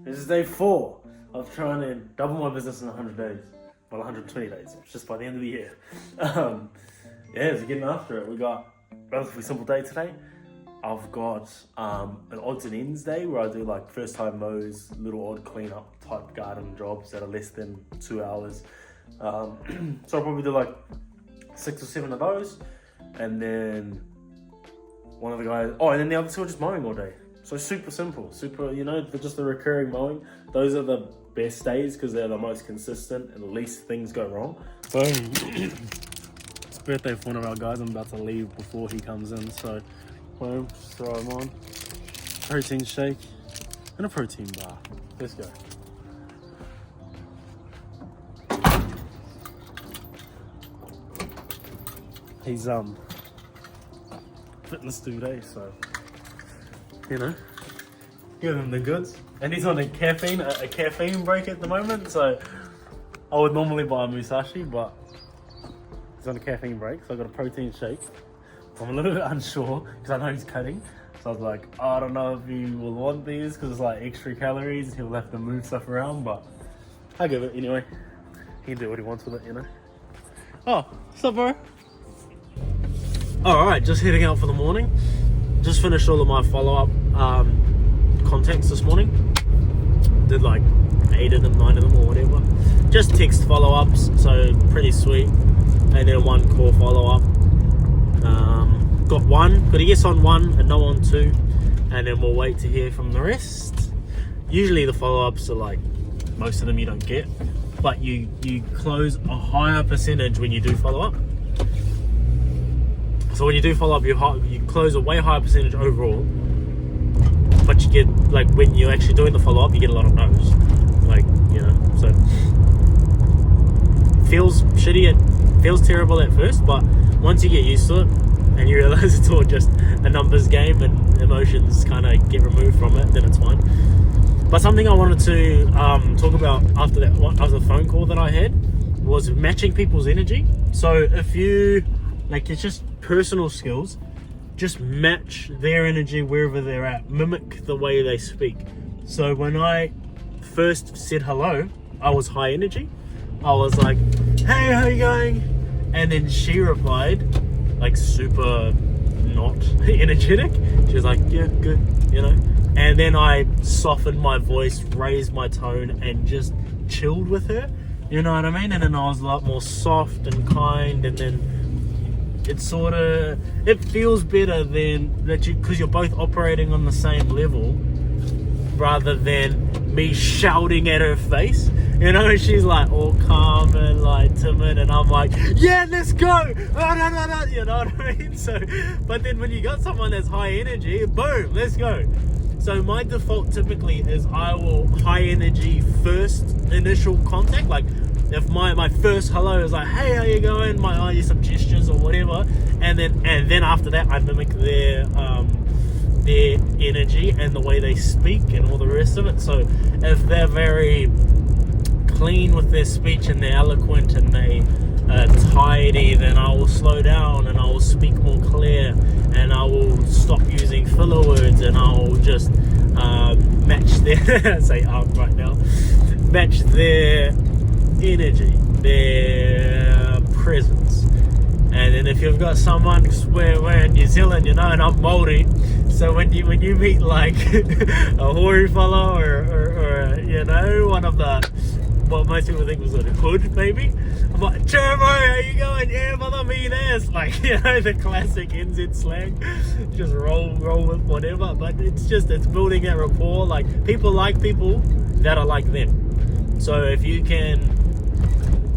This is day 4 of trying to double my business in 100 days. Well, 120 days, just by the end of the year. Yeah, so getting after it. We got a relatively simple day today. I've got an odds and ends day where I do like first time mows, little odd cleanup type garden jobs that are less than 2 hours. So I'll probably do like 6 or 7 of those. And then one of the guys, and then the other 2 are just mowing all day. So super simple, just the recurring mowing. Those are the best days because they're the most consistent and least things go wrong. Boom. It's birthday for one of our guys. I'm about to leave before he comes in, so boom, just throw him on. Protein shake and a protein bar. Let's go. He's fitness today, so give him the goods. And he's on a caffeine break at the moment, so I would normally buy a Musashi, but he's on a caffeine break, so I got a protein shake. I'm a little bit unsure because I know he's cutting, so I was like, I don't know if he will want these because it's like extra calories. He'll have to move stuff around, but I'll give it anyway. He can do what he wants with it, Oh, what's up, bro? Alright, just heading out for the morning. Just finished all of my follow-up contacts this morning. Did like 8 of them, 9 of them or whatever. Just text follow-ups, so pretty sweet. And then 1 call follow-up. Got a yes on 1, a no on 2. And then we'll wait to hear from the rest. Usually the follow-ups are like, most of them you don't get. But you close a higher percentage when you do follow-up. So when you do follow up, you close a way higher percentage overall, but you get, like, when you're actually doing the follow up, you get a lot of no's. So feels shitty, it feels terrible at first, but once you get used to it and you realize it's all just a numbers game and emotions kind of get removed from it, then it's fine. But something I wanted to talk about after the phone call that I had was matching people's energy. So if you, it's just personal skills, just match their energy wherever they're at, mimic the way they speak. So when I first said hello, I was high energy. I was like, hey, how you going? And then she replied like super not energetic. She was like, yeah, good, and then I softened my voice, raised my tone, and just chilled with her, you know what I mean? And then I was a lot more soft and kind, and then it feels better than that because you're both operating on the same level rather than me shouting at her face. She's like all calm and like timid, and I'm like, yeah, let's go. You know what I mean? So, but then when you got someone that's high energy, boom, let's go. So my default typically is I will high energy first initial contact, like if my first hello is like, hey, how you going? Might use some gestures or whatever, and then after that I mimic their energy and the way they speak and all the rest of it. So if they're very clean with their speech and they're eloquent and they tidy, then I will slow down and I will speak more clear and I will stop using filler words and I will just match their right now, match their energy, their presence. And then if you've got someone, we're in New Zealand, and I'm Māori, so when you meet like a Hori fella or one of the, what most people think was a hood maybe, I'm like, Jermo, how you going? Yeah, mother mean ass, the classic NZ slang, just roll with whatever. But it's building that rapport. Like, people like people that are like them. So if you can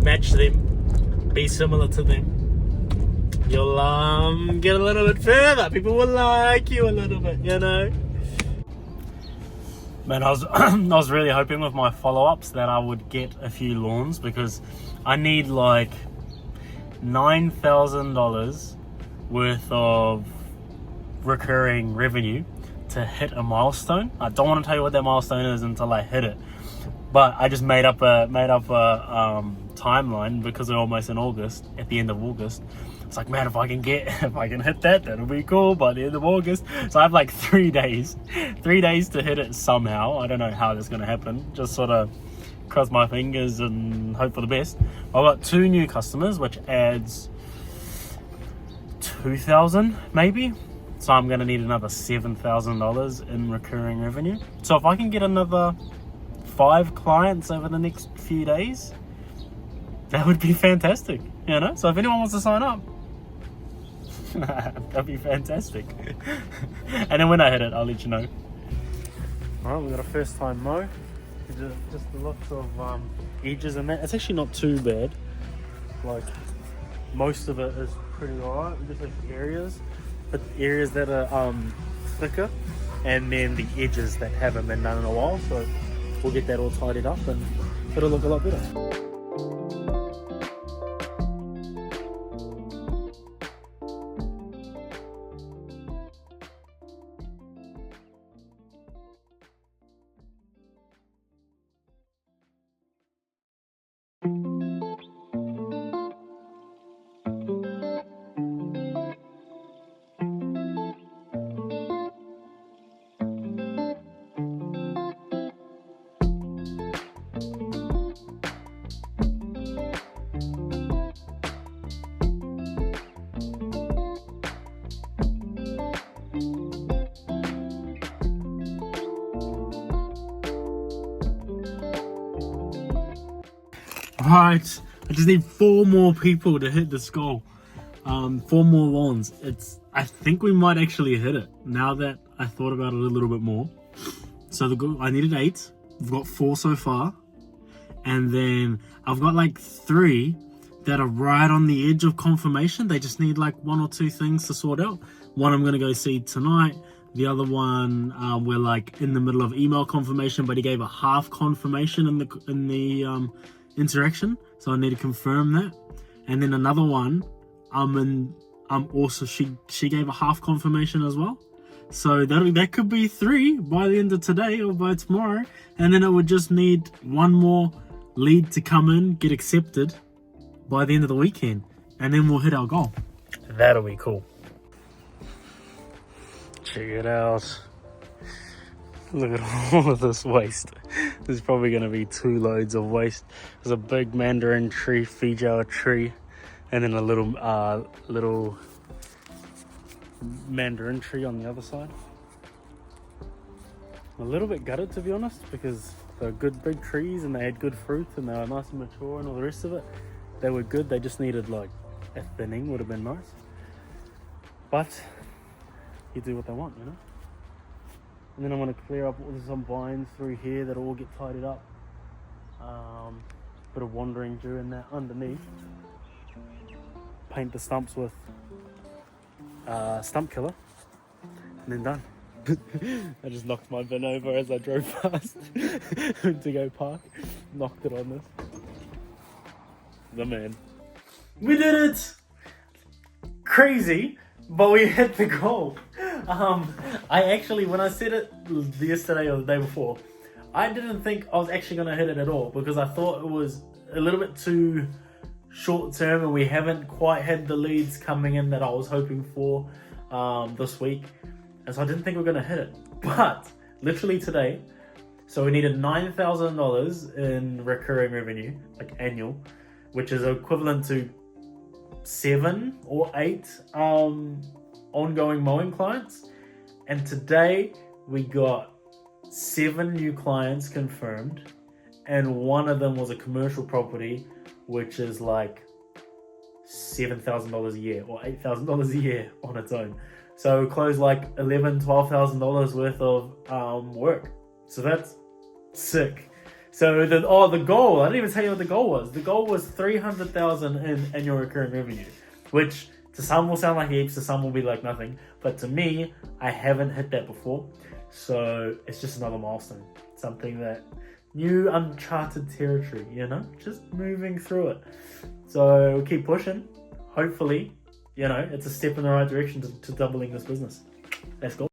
match them, be similar to them, you'll get a little bit further. People will like you a little bit, Man, I was really hoping with my follow-ups that I would get a few lawns because I need like $9,000 worth of recurring revenue to hit a milestone. I don't want to tell you what that milestone is until I hit it. But I just made up a timeline because we're almost in August, at the end of August. It's like, man, if I can hit that, that'll be cool by the end of August. So I have like 3 days to hit it somehow. I don't know how that's going to happen. Just sort of cross my fingers and hope for the best. I've got 2 new customers, which adds 2,000 maybe. So I'm going to need another $7,000 in recurring revenue. So if I can get another 5 clients over the next few days, that would be fantastic, you know? So if anyone wants to sign up, that'd be fantastic. And then when I hit it, I'll let you know. Alright, we've got a first time mow. Just lots of edges in that. It's actually not too bad. Like, most of it is pretty alright. We just have areas, but areas that are thicker, and then the edges that haven't been done in a while. So we'll get that all tidied up and it'll look a lot better. Right, I just need 4 more people to hit this goal. 4 more lawns. I think we might actually hit it now that I thought about it a little bit more. So I needed 8. We've got 4 so far, and then I've got like 3 that are right on the edge of confirmation. They just need like 1 or 2 things to sort out. One I'm gonna go see tonight. The other one, we're like in the middle of email confirmation, but he gave a half confirmation in the interaction, so I need to confirm that. And then another one, also she gave a half confirmation as well. So that could be 3 by the end of today or by tomorrow, and then it would just need 1 more lead to come in, get accepted by the end of the weekend, and then we'll hit our goal. That'll be cool. Check it out. Look at all of this waste. There's probably going to be 2 loads of waste. There's a big mandarin tree, Feijoa tree, and then a little mandarin tree on the other side. I'm a little bit gutted, to be honest, because they're good big trees and they had good fruit and they were nice and mature and all the rest of it. They were good. They just needed like a thinning, would have been nice. But you do what they want, you know? And then I want to clear up some vines through here that'll all get tidied up. Bit of wandering during that underneath. Paint the stumps with stump killer, and then done. I just knocked my bin over as I drove past to go park. Knocked it on this. The man. We did it! Crazy, but we hit the goal. I actually, when I said it yesterday or the day before, I didn't think I was actually going to hit it at all, because I thought it was a little bit too short term and we haven't quite had the leads coming in that I was hoping for this week. And so I didn't think we were going to hit it. But literally today, so we needed $9,000 in recurring revenue, like annual, which is equivalent to 7 or 8 ongoing mowing clients. And today we got 7 new clients confirmed, and one of them was a commercial property, which is like $7,000 a year or $8,000 a year on its own. So we closed like $11,000-$12,000 worth of work. So that's sick. So the goal, I didn't even tell you what the goal was. The goal was $300,000 in annual recurring revenue, which to some will sound like heaps, to some will be like nothing. But to me, I haven't hit that before. So it's just another milestone. Something that new uncharted territory, you know, just moving through it. So we'll keep pushing. Hopefully, you know, it's a step in the right direction to doubling this business. Let's go.